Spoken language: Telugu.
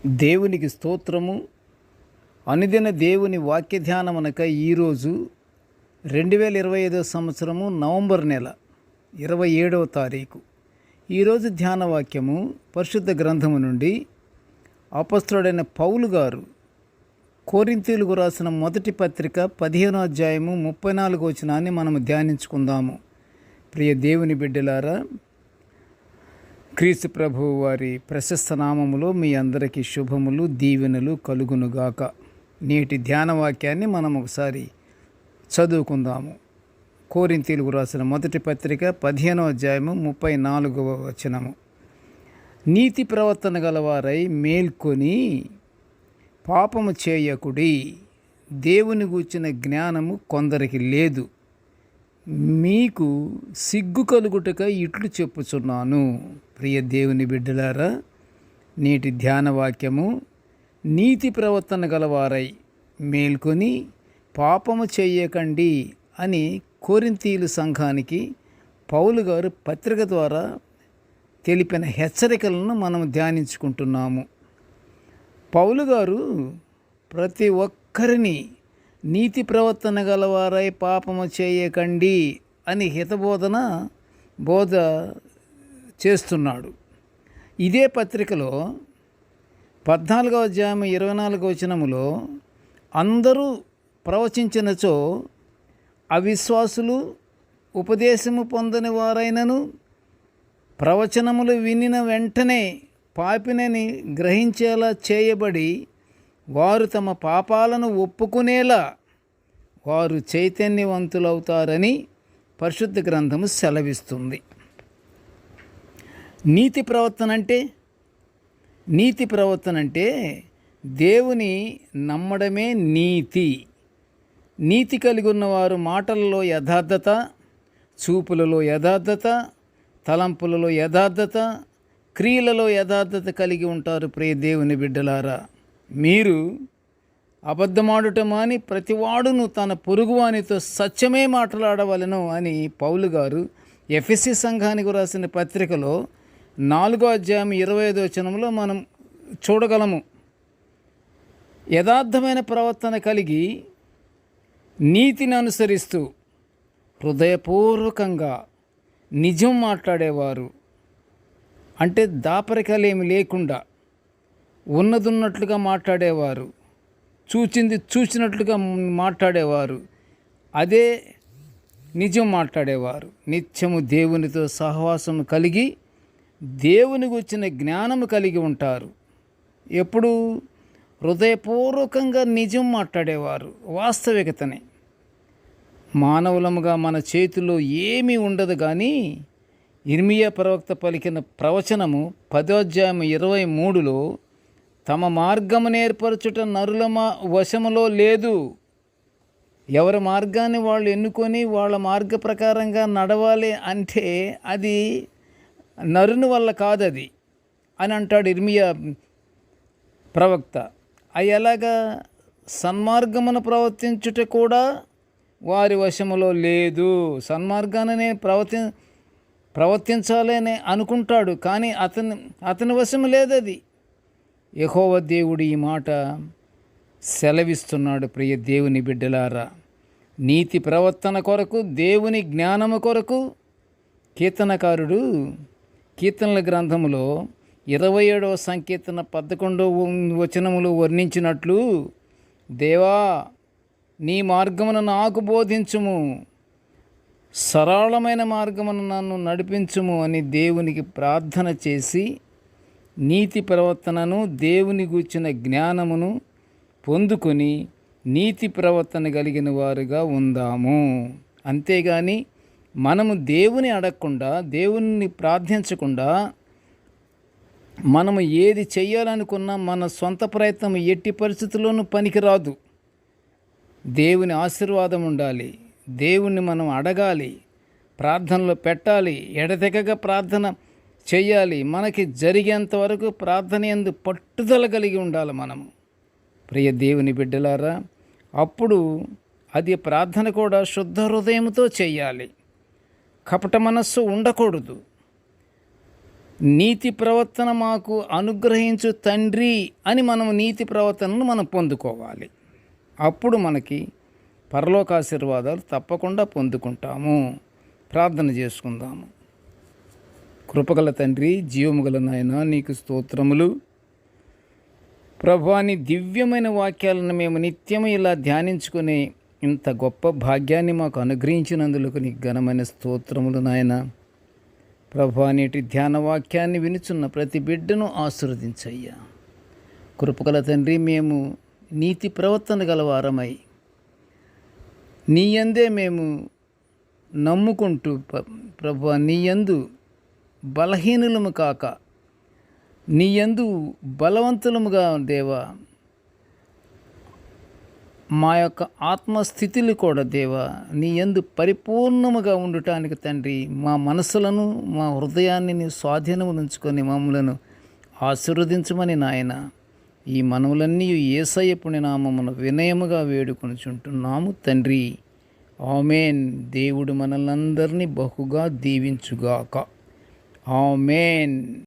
దేవునికి స్తోత్రము. అనుదిన దేవుని వాక్య ధ్యానమనక ఈరోజు 2025 సంవత్సరము నవంబర్ నెల 27వ తారీఖు. ఈరోజు ధ్యాన వాక్యము పరిశుద్ధ గ్రంథము నుండి అపొస్తలుడైన పౌలు గారు కొరింథీయులకు రాసిన మొదటి పత్రిక 15వ అధ్యాయము 34వ వచనాన్ని మనము ధ్యానించుకుందాము. ప్రియ దేవుని బిడ్డలారా, క్రీస్తు ప్రభువు వారి ప్రశస్త నామములో మీ అందరికీ శుభములు, దీవెనలు కలుగునుగాక. నేటి ధ్యాన వాక్యాన్ని మనం ఒకసారి చదువుకుందాము. కొరింథీయులకు రాసిన మొదటి పత్రిక 15వ అధ్యాయము 34వ వచనము. నీతి ప్రవర్తన గలవారై మేల్కొని పాపము చేయకుడి, దేవుని గూర్చిన జ్ఞానము కొందరికి లేదు, మీకు సిగ్గు కలుగుటక ఇట్లు చెప్పుచున్నాను. ప్రియ దేవుని బిడ్డలారా, నేటి ధ్యాన వాక్యము నీతి ప్రవర్తన గలవారై మేల్కొని పాపము చెయ్యకండి అని కొరింథీయుల సంఘానికి పౌలు గారు పత్రిక ద్వారా తెలిపిన హెచ్చరికలను మనం ధ్యానించుకుంటున్నాము. పౌలు గారు ప్రతి ఒక్కరిని నీతి ప్రవర్తన గలవారై పాపము చేయకండి అని బోధ చేస్తున్నాడు. ఇదే పత్రికలో 14వ అధ్యాయం 24వ వచనములో అందరూ ప్రవచించినచో అవిశ్వాసులు ఉపదేశము పొందని వారైనను ప్రవచనములు వినిన వెంటనే పాపినని గ్రహించేలా చేయబడి వారు తమ పాపాలను ఒప్పుకునేలా వారు చైతన్యవంతులవుతారని పరిశుద్ధ గ్రంథము సెలవిస్తుంది. నీతి ప్రవర్తన అంటే దేవుని నమ్మడమే నీతి. నీతి కలిగి ఉన్నవారు మాటలలో యథార్థత, చూపులలో యథార్థత, తలంపులలో యథార్థత, క్రియలలో యథార్థత కలిగి ఉంటారు. ప్రియ దేవుని బిడ్డలారా, మీరు అబద్ధమాడుట మాని ప్రతివాడును తన పొరుగువానితో సత్యమే మాట్లాడవలెను అని పౌలు గారు ఎఫెసీ సంఘానికి రాసిన పత్రికలో 4వ అధ్యాయం 25వ వచనంలో మనం చూడగలము. యథార్థమైన ప్రవర్తన కలిగి నీతిని అనుసరిస్తూ హృదయపూర్వకంగా నిజం మాట్లాడేవారు, అంటే దాపరికాలేమి లేకుండా ఉన్నదున్నట్లుగా మాట్లాడేవారు, చూచింది చూసినట్లుగా మాట్లాడేవారు, అదే నిజం మాట్లాడేవారు. నిత్యము దేవునితో సహవాసము కలిగి దేవుని గురించిన జ్ఞానము కలిగి ఉంటారు. ఎప్పుడు హృదయపూర్వకంగా నిజం మాట్లాడేవారు, వాస్తవికతని. మానవులముగా మన చేతిలో ఏమీ ఉండదు, కానీ ఇర్మియా ప్రవక్త పలికిన ప్రవచనము 10వ అధ్యాయం 23లో తమ మార్గము నేర్పరచుట నరుల వశములో లేదు. ఎవరి మార్గాన్ని వాళ్ళు ఎన్నుకొని వాళ్ళ మార్గ ప్రకారంగా నడవాలి అంటే అది నరుని వల్ల కాదది అని అంటాడు ఇర్మియా ప్రవక్త. అవి ఎలాగా? సన్మార్గమును ప్రవర్తించుట కూడా వారి వశములో లేదు. సన్మార్గాన్ని ప్రవర్తించాలని అనుకుంటాడు, కానీ అతని వశము లేదది. యెహోవా దేవుడు ఈ మాట సెలవిస్తున్నాడు. ప్రియ దేవుని బిడ్డలారా, నీతి ప్రవర్తన కొరకు, దేవుని జ్ఞానము కొరకు కీర్తనకారుడు కీర్తనల గ్రంథములో 27వ సంకీర్తన 11వ వచనములు వర్ణించినట్లు, దేవా నీ మార్గమును నాకు బోధించుము, సరళమైన మార్గమును నన్ను నడిపించుము అని దేవునికి ప్రార్థన చేసి నీతి ప్రవర్తనను, దేవుని గూర్చిన జ్ఞానమును పొందుకొని నీతి ప్రవర్తన కలిగిన వారుగా ఉందాము. అంతేగాని మనము దేవుని అడగకుండా, దేవుని ప్రార్థించకుండా మనము ఏది చెయ్యాలనుకున్నా మన సొంత ప్రయత్నం ఎట్టి పరిస్థితుల్లోనూ పనికిరాదు. దేవుని ఆశీర్వాదం ఉండాలి, దేవుణ్ణి మనం అడగాలి, ప్రార్థనలో పెట్టాలి, ఎడతెగక ప్రార్థన చెయ్యాలి. మనకి జరిగేంత వరకు ప్రార్థన యందు పట్టుదల కలిగి ఉండాలి మనము. ప్రియ దేవుని బిడ్డలారా, అప్పుడు అది ప్రార్థన కూడా శుద్ధ హృదయంతో చెయ్యాలి. కపట మనస్సు ఉండకూడదు. నీతి ప్రవర్తన మాకు అనుగ్రహించు తండ్రి అని మనం నీతి ప్రవర్తనను మనం పొందుకోవాలి. అప్పుడు మనకి పరలోకాశీర్వాదాలు తప్పకుండా పొందుకుంటాము. ప్రార్థన చేసుకుందాము. కృపగల తండ్రి, జీవము గల నాయన, నీకు స్తోత్రములు. ప్రభువా, నీ దివ్యమైన వాక్యాలను మేము నిత్యము ఇలా ధ్యానించుకునే ఇంత గొప్ప భాగ్యాన్ని మాకు అనుగ్రహించినందుకు నీకు ఘనమైన స్తోత్రములు నాయన. ప్రభువా, నేటి ధ్యాన వాక్యాన్ని వినుచున్న ప్రతి బిడ్డను ఆశీర్వదించయ్యా. కృపగల తండ్రి, మేము నీతి ప్రవర్తన గలవారమై నీ యందే మేము నమ్ముకుంటూ ప్రభువా, నీ యందు బలహీనులము కాక నీ యందు బలవంతులముగా దేవా, మా యొక్క ఆత్మస్థితులు కూడా దేవా నీ యందు పరిపూర్ణముగా ఉండటానికి తండ్రి, మా మనసులను మా హృదయాన్ని నీ స్వాధీనము ఉంచుకొని మమ్మలను ఆశీర్వదించమని నాయన ఈ మనవులన్నీ యేసయ్య పుణ్యనామమున వినయముగా వేడుకొనుచుంటున్నాము తండ్రి. ఆమేన్. దేవుడు మనల్నందరినీ బహుగా దీవించుగాక. ఆమేన్.